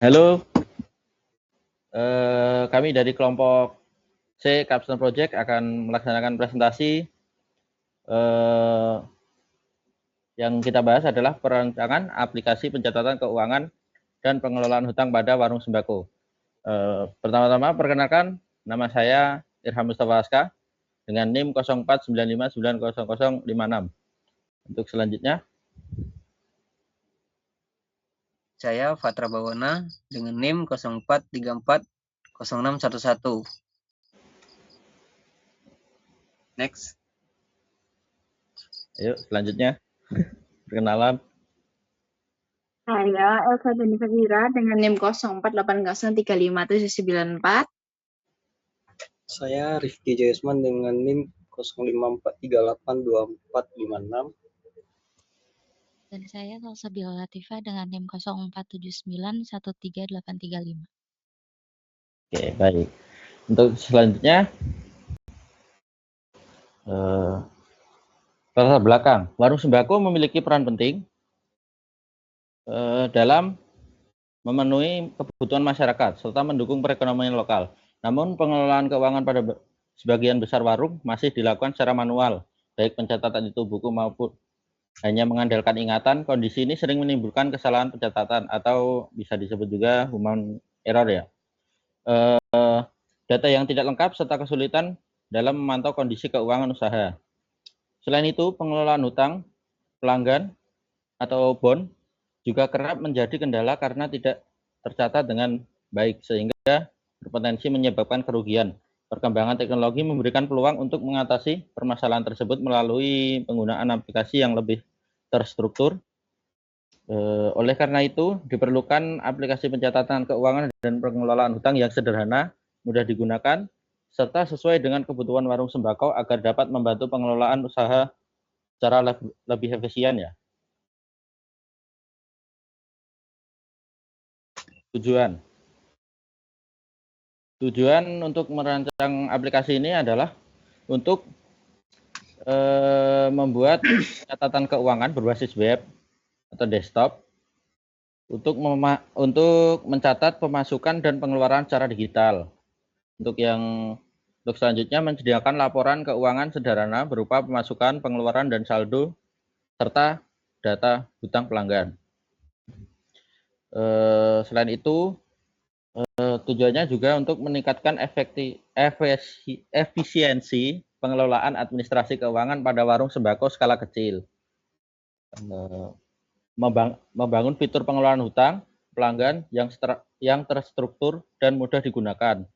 Halo, kami dari kelompok C Capstone Project akan melaksanakan presentasi. Yang kita bahas adalah perancangan aplikasi pencatatan keuangan dan pengelolaan hutang pada warung sembako. Pertama-tama perkenalkan, nama saya Irham Mustafa Aska dengan NIM 0495900056. Untuk selanjutnya, saya Fatra Bawana dengan NIM 04340611. Next. ayo selanjutnya perkenalan. Saya Elsa Deni Fazira dengan NIM 0480359794. Saya Rifki Jayusman dengan NIM 0543824456. Dan saya Salsabila Latifah dengan NIM 0479133835. Oke, baik. Untuk selanjutnya, latar belakang. Warung sembako memiliki peran penting dalam memenuhi kebutuhan masyarakat serta mendukung perekonomian lokal. Namun pengelolaan keuangan pada sebagian besar warung masih dilakukan secara manual, baik pencatatan itu buku maupun hanya mengandalkan ingatan. Kondisi ini sering menimbulkan kesalahan pencatatan atau bisa disebut juga human error ya. Data yang tidak lengkap serta kesulitan dalam memantau kondisi keuangan usaha. Selain itu, pengelolaan hutang, pelanggan, atau bond juga kerap menjadi kendala karena tidak tercatat dengan baik sehingga berpotensi menyebabkan kerugian. Perkembangan teknologi memberikan peluang untuk mengatasi permasalahan tersebut melalui penggunaan aplikasi yang lebih terstruktur. Oleh karena itu, diperlukan aplikasi pencatatan keuangan dan pengelolaan hutang yang sederhana, mudah digunakan, serta sesuai dengan kebutuhan warung sembako agar dapat membantu pengelolaan usaha secara lebih efisien ya. Tujuan untuk merancang aplikasi ini adalah untuk membuat catatan keuangan berbasis web atau desktop untuk mencatat pemasukan dan pengeluaran secara digital. Untuk selanjutnya menyediakan laporan keuangan sederhana berupa pemasukan, pengeluaran, dan saldo serta data hutang pelanggan. Selain itu, tujuannya juga untuk meningkatkan efisiensi pengelolaan administrasi keuangan pada warung sembako skala kecil. Membangun fitur pengelolaan hutang pelanggan yang terstruktur dan mudah digunakan.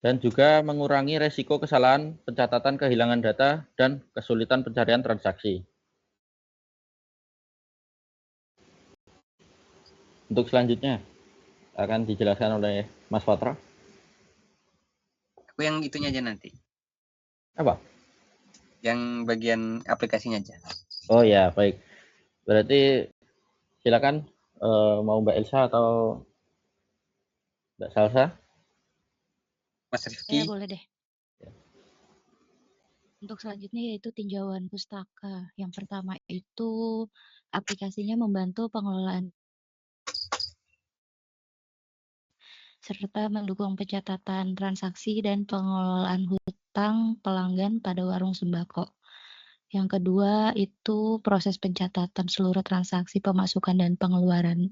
Dan juga mengurangi resiko kesalahan pencatatan, kehilangan data, dan kesulitan pencarian transaksi. Untuk selanjutnya akan dijelaskan oleh Mas Fatra. Aku yang itunya aja nanti. Apa? Yang bagian aplikasinya aja. Oh ya, baik. Berarti silakan mau Mbak Elsa atau Mbak Salsa? Mas Rifki. Ya, boleh deh. Untuk selanjutnya yaitu tinjauan pustaka. Yang pertama itu aplikasinya membantu pengelolaan serta mendukung pencatatan transaksi dan pengelolaan hutang pelanggan pada warung sembako. Yang kedua itu proses pencatatan seluruh transaksi pemasukan dan pengeluaran.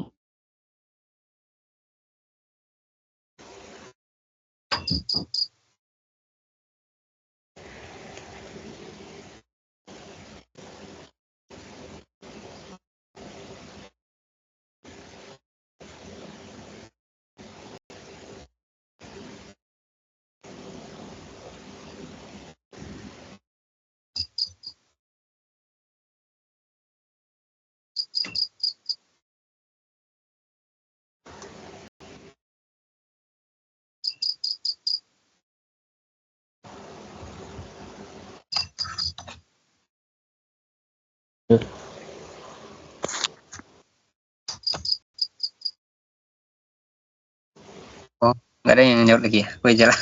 Oh, nggak ada yang jawab lagi ya? Gue jalan.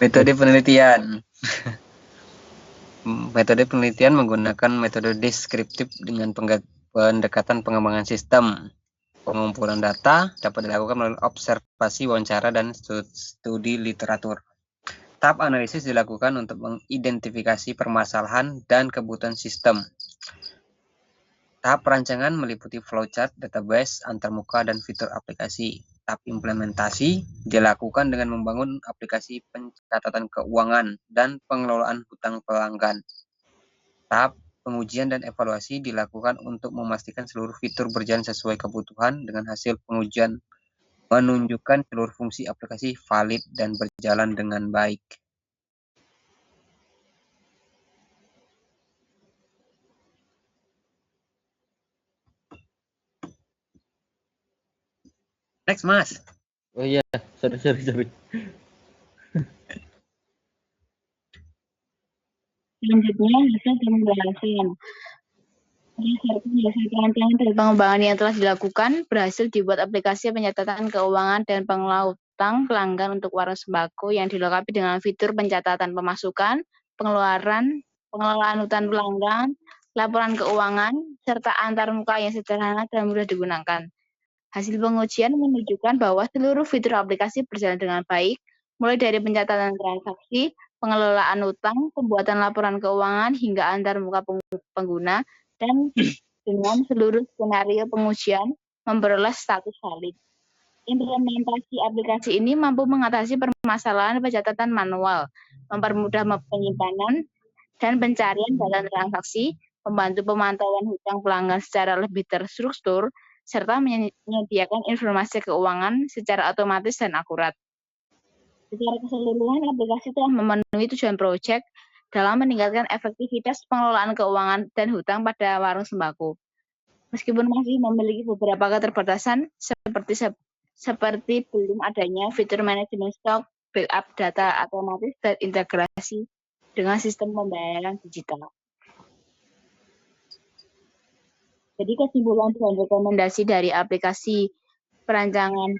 Metode penelitian. Metode penelitian menggunakan metode deskriptif dengan pendekatan pengembangan sistem. Pengumpulan data dapat dilakukan melalui observasi, wawancara, dan studi literatur. Tahap analisis dilakukan untuk mengidentifikasi permasalahan dan kebutuhan sistem. Tahap perancangan meliputi flowchart, database, antarmuka, dan fitur aplikasi. Tahap implementasi dilakukan dengan membangun aplikasi pencatatan keuangan dan pengelolaan hutang pelanggan. Tahap pengujian dan evaluasi dilakukan untuk memastikan seluruh fitur berjalan sesuai kebutuhan. Dengan hasil pengujian menunjukkan seluruh fungsi aplikasi valid dan berjalan dengan baik. Next, Mas. Oh iya, sorry. Selanjutnya, hasil pembahasan. Berdasarkan hasil perancangan dan pengembangan yang telah dilakukan, berhasil dibuat aplikasi pencatatan keuangan dan pengelola hutang pelanggan untuk warung sembako yang dilengkapi dengan fitur pencatatan pemasukan, pengeluaran, pengelolaan hutang pelanggan, laporan keuangan, serta antarmuka yang sederhana dan mudah digunakan. Hasil pengujian menunjukkan bahwa seluruh fitur aplikasi berjalan dengan baik, mulai dari pencatatan transaksi, pengelolaan utang, pembuatan laporan keuangan, hingga antarmuka pengguna, dan dengan seluruh skenario pengujian memperoleh status valid. Implementasi aplikasi ini mampu mengatasi permasalahan pencatatan manual, mempermudah penyimpanan dan pencarian data transaksi, membantu pemantauan hutang pelanggan secara lebih terstruktur, serta menyediakan informasi keuangan secara otomatis dan akurat. Secara keseluruhan, aplikasi telah memenuhi tujuan proyek dalam meningkatkan efektivitas pengelolaan keuangan dan hutang pada warung sembako. Meskipun masih memiliki beberapa keterbatasan seperti belum adanya fitur manajemen stok, backup data otomatis, dan integrasi dengan sistem pembayaran digital. Jadi kesimpulan dan rekomendasi dari aplikasi perancangan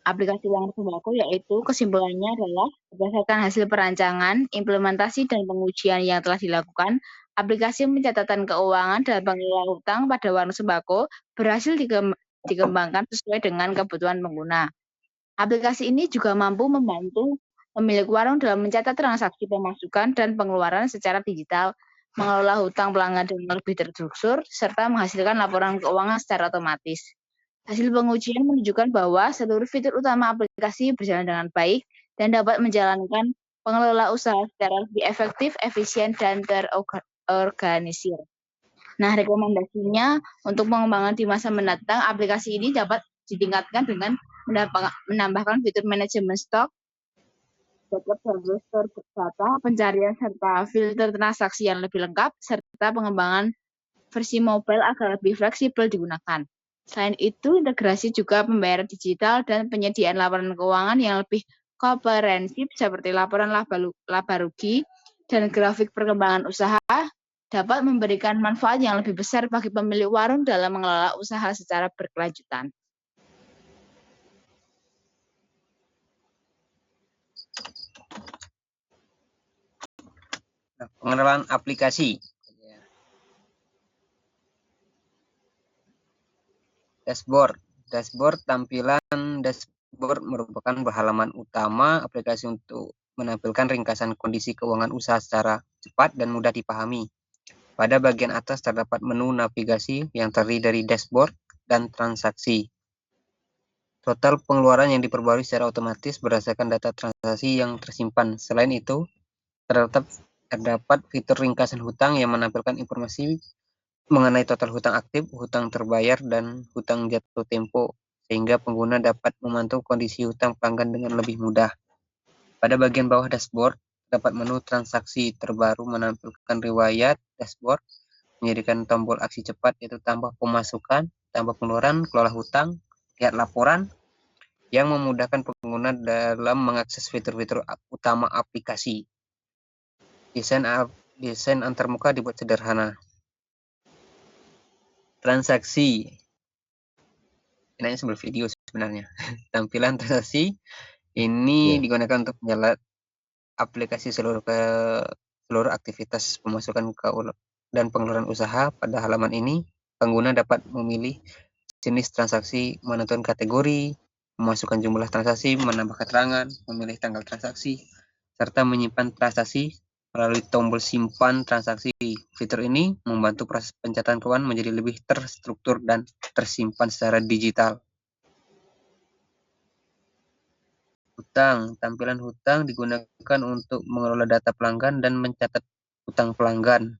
aplikasi warung sembako yaitu kesimpulannya adalah berdasarkan hasil perancangan, implementasi, dan pengujian yang telah dilakukan, aplikasi pencatatan keuangan dan pengelola hutang pada warung sembako berhasil dikembangkan sesuai dengan kebutuhan pengguna. Aplikasi ini juga mampu membantu pemilik warung dalam mencatat transaksi pemasukan dan pengeluaran secara digital, mengelola hutang pelanggan dengan lebih terstruktur, serta menghasilkan laporan keuangan secara otomatis. Hasil pengujian menunjukkan bahwa seluruh fitur utama aplikasi berjalan dengan baik dan dapat menjalankan pengelola usaha secara lebih efektif, efisien, dan terorganisir. Nah, rekomendasinya untuk pengembangan di masa mendatang, aplikasi ini dapat ditingkatkan dengan menambahkan fitur manajemen stok, backup dan restore data, pencarian serta filter transaksi yang lebih lengkap, serta pengembangan versi mobile agar lebih fleksibel digunakan. Selain itu, integrasi juga pembayaran digital dan penyediaan laporan keuangan yang lebih komprehensif seperti laporan laba rugi dan grafik perkembangan usaha dapat memberikan manfaat yang lebih besar bagi pemilik warung dalam mengelola usaha secara berkelanjutan. Pengenalan aplikasi. Dashboard. Tampilan dashboard merupakan halaman utama aplikasi untuk menampilkan ringkasan kondisi keuangan usaha secara cepat dan mudah dipahami. Pada bagian atas terdapat menu navigasi yang terdiri dari dashboard dan transaksi. Total pengeluaran yang diperbarui secara otomatis berdasarkan data transaksi yang tersimpan. Selain itu, terdapat fitur ringkasan hutang yang menampilkan informasi mengenai total hutang aktif, hutang terbayar, dan hutang jatuh tempo, sehingga pengguna dapat memantau kondisi hutang pelanggan dengan lebih mudah. Pada bagian bawah dashboard, terdapat menu transaksi terbaru menampilkan riwayat dashboard, menyediakan tombol aksi cepat yaitu tambah pemasukan, tambah pengeluaran, kelola hutang, lihat laporan, yang memudahkan pengguna dalam mengakses fitur-fitur utama aplikasi. Desain antarmuka dibuat sederhana. Transaksi. Ini sebuah video sebenarnya. Tampilan transaksi ini digunakan untuk menyalakan aplikasi seluruh aktivitas pemasukan dan pengeluaran usaha. Pada halaman ini, pengguna dapat memilih jenis transaksi, menentukan kategori, memasukkan jumlah transaksi, menambah keterangan, memilih tanggal transaksi, serta menyimpan transaksi melalui tombol simpan transaksi. Fitur ini membantu proses pencatatan keuangan menjadi lebih terstruktur dan tersimpan secara digital. Hutang. Tampilan hutang digunakan untuk mengelola data pelanggan dan mencatat hutang pelanggan.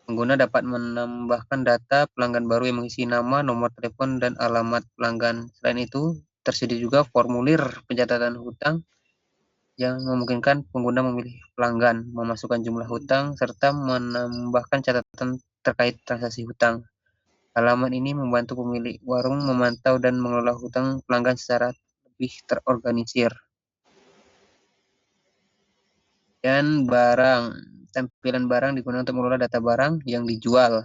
Pengguna dapat menambahkan data pelanggan baru yang mengisi nama, nomor telepon, dan alamat pelanggan. Selain itu, tersedia juga formulir pencatatan hutang yang memungkinkan pengguna memilih pelanggan, memasukkan jumlah hutang, serta menambahkan catatan terkait transaksi hutang. Halaman ini membantu pemilik warung memantau dan mengelola hutang pelanggan secara lebih terorganisir. Dan barang. Tampilan barang digunakan untuk mengelola data barang yang dijual.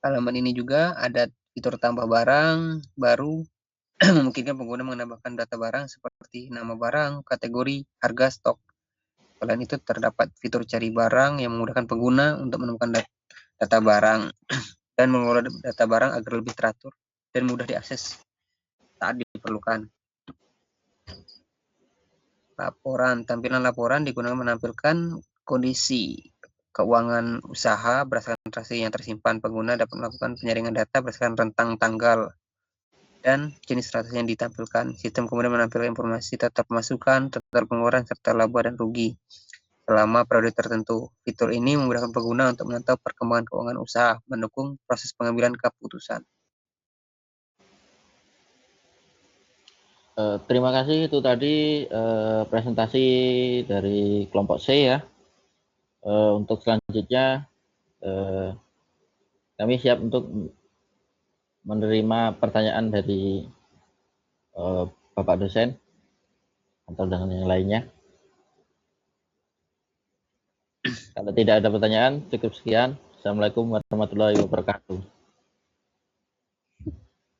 Halaman ini juga ada fitur tambah barang baru memungkinkan pengguna menambahkan data barang seperti nama barang, kategori, harga, stok. Selain itu terdapat fitur cari barang yang memudahkan pengguna untuk menemukan data barang dan mengelola data barang agar lebih teratur dan mudah diakses saat diperlukan. Laporan. Tampilan laporan digunakan menampilkan kondisi keuangan usaha berdasarkan transaksi yang tersimpan. Pengguna dapat melakukan penyaringan data berdasarkan rentang tanggal dan jenis transaksi yang ditampilkan. Sistem kemudian menampilkan informasi total pemasukan, total pengeluaran, serta laba dan rugi selama periode tertentu. Fitur ini memudahkan pengguna untuk memantau perkembangan keuangan usaha, mendukung proses pengambilan keputusan. Terima kasih, itu tadi presentasi dari kelompok C ya. Untuk selanjutnya kami siap untuk menerima pertanyaan dari Bapak dosen atau dengan yang lainnya. Kalau tidak ada pertanyaan, cukup sekian. Assalamualaikum warahmatullahi wabarakatuh.